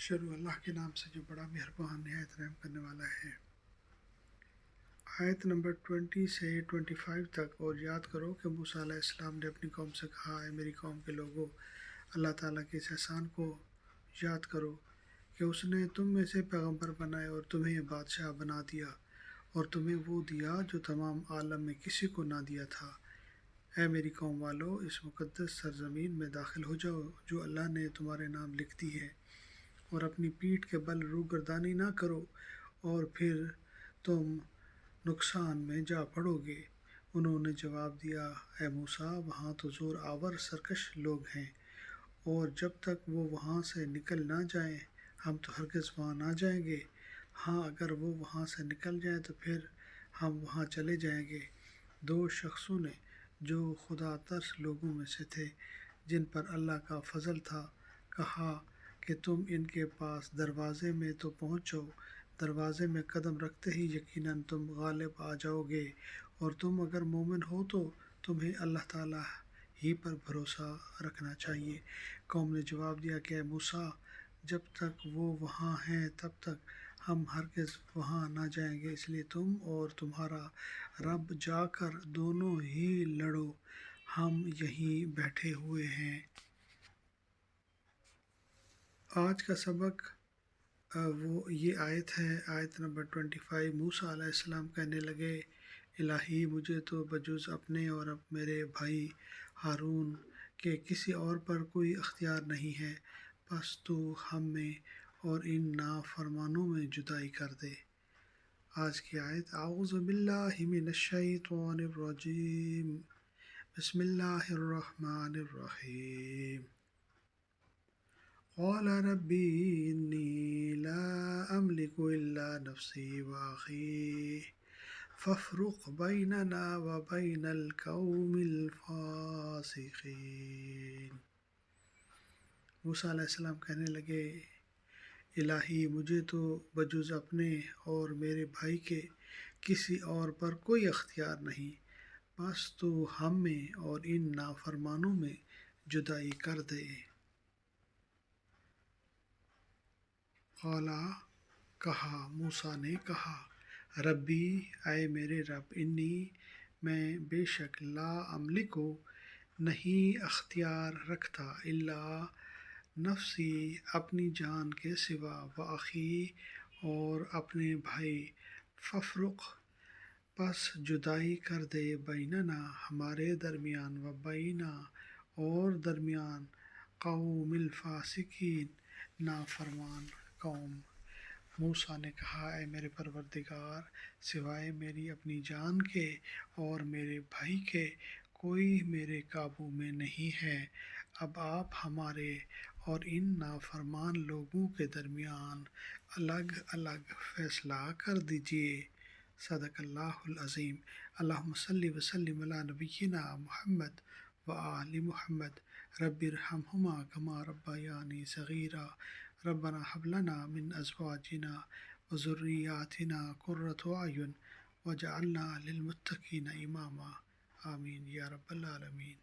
شروع اللہ کے نام سے جو بڑا مہربان نہایت رحم کرنے والا ہے۔ آیت نمبر 20 سے 25 تک۔ اور یاد کرو کہ موسیٰ علیہ السلام نے اپنی قوم سے کہا، اے میری قوم کے لوگوں، اللہ تعالیٰ کے اس احسان کو یاد کرو کہ اس نے تم میں سے پیغمبر بنائے اور تمہیں بادشاہ بنا دیا اور تمہیں وہ دیا جو تمام عالم میں کسی کو نہ دیا تھا۔ اے میری قوم والو، اس مقدس سرزمین میں داخل ہو جاؤ جو اللہ نے تمہارے نام لکھ دی ہے، اور اپنی پیٹھ کے بل روگردانی نہ کرو اور پھر تم نقصان میں جا پڑو گے۔ انہوں نے جواب دیا، اے موسیٰ، وہاں تو زور آور سرکش لوگ ہیں، اور جب تک وہ وہاں سے نکل نہ جائیں ہم تو ہرگز وہاں نہ جائیں گے۔ ہاں، اگر وہ وہاں سے نکل جائیں تو پھر ہم وہاں چلے جائیں گے۔ دو شخصوں نے جو خدا ترس لوگوں میں سے تھے، جن پر اللہ کا فضل تھا، کہا کہ تم ان کے پاس دروازے میں تو پہنچو، دروازے میں قدم رکھتے ہی یقیناً تم غالب آ جاؤ گے، اور تم اگر مومن ہو تو تمہیں اللہ تعالیٰ ہی پر بھروسہ رکھنا چاہیے۔ قوم نے جواب دیا کہ اے موسیٰ، جب تک وہ وہاں ہیں تب تک ہم ہرگز وہاں نہ جائیں گے، اس لیے تم اور تمہارا رب جا کر دونوں ہی لڑو، ہم یہیں بیٹھے ہوئے ہیں۔ آج کا سبق یہ آیت ہے، آیت نمبر 25۔ موسیٰ علیہ السلام کہنے لگے، الہی، مجھے تو بجز اپنے اور میرے بھائی ہارون کے کسی اور پر کوئی اختیار نہیں ہے، بس تو ہم میں اور ان نافرمانوں میں جدائی کر دے۔ آج کی آیت، اعوذ باللہ من الشیطان الرجیم، بسم اللہ الرحمن الرحیم۔ قال ربی انی لا املک الا نفسی واخی فافرق بیننا وبین القوم الفاسقین۔ موسیٰ علیہ السلام کہنے لگے، الہی، مجھے تو بجز اپنے اور میرے بھائی کے کسی اور پر کوئی اختیار نہیں، بس تو ہم میں اور ان نافرمانوں میں جدائی کر دے۔ قالا، کہا، موسیٰ نے کہا، ربی، اے میرے رب، انی، میں بے شک، لا املکو، نہیں اختیار رکھتا، الا نفسی، اپنی جان کے سوا، واخی، اور اپنے بھائی، فافرق، پس جدائی کر دے، بیننا، ہمارے درمیان، وبینا، اور درمیان، قوم الفاسقین، نافرمان قوم۔ موسیٰ نے کہا، اے میرے پروردگار، سوائے میری اپنی جان کے اور میرے بھائی کے کوئی میرے قابو میں نہیں ہے، اب آپ ہمارے اور ان نافرمان لوگوں کے درمیان الگ الگ فیصلہ کر دیجیے۔ صدق اللہ العظیم۔ اللہم صلی وسلم علی نبینا محمد وآل محمد، رب ارحمہما کما ربیانی صغیرا، ربنا ھب لنا من ازواجنا وذریاتنا قرۃ اعین واجعلنا للمتقین اماما، آمین یا رب العالمین۔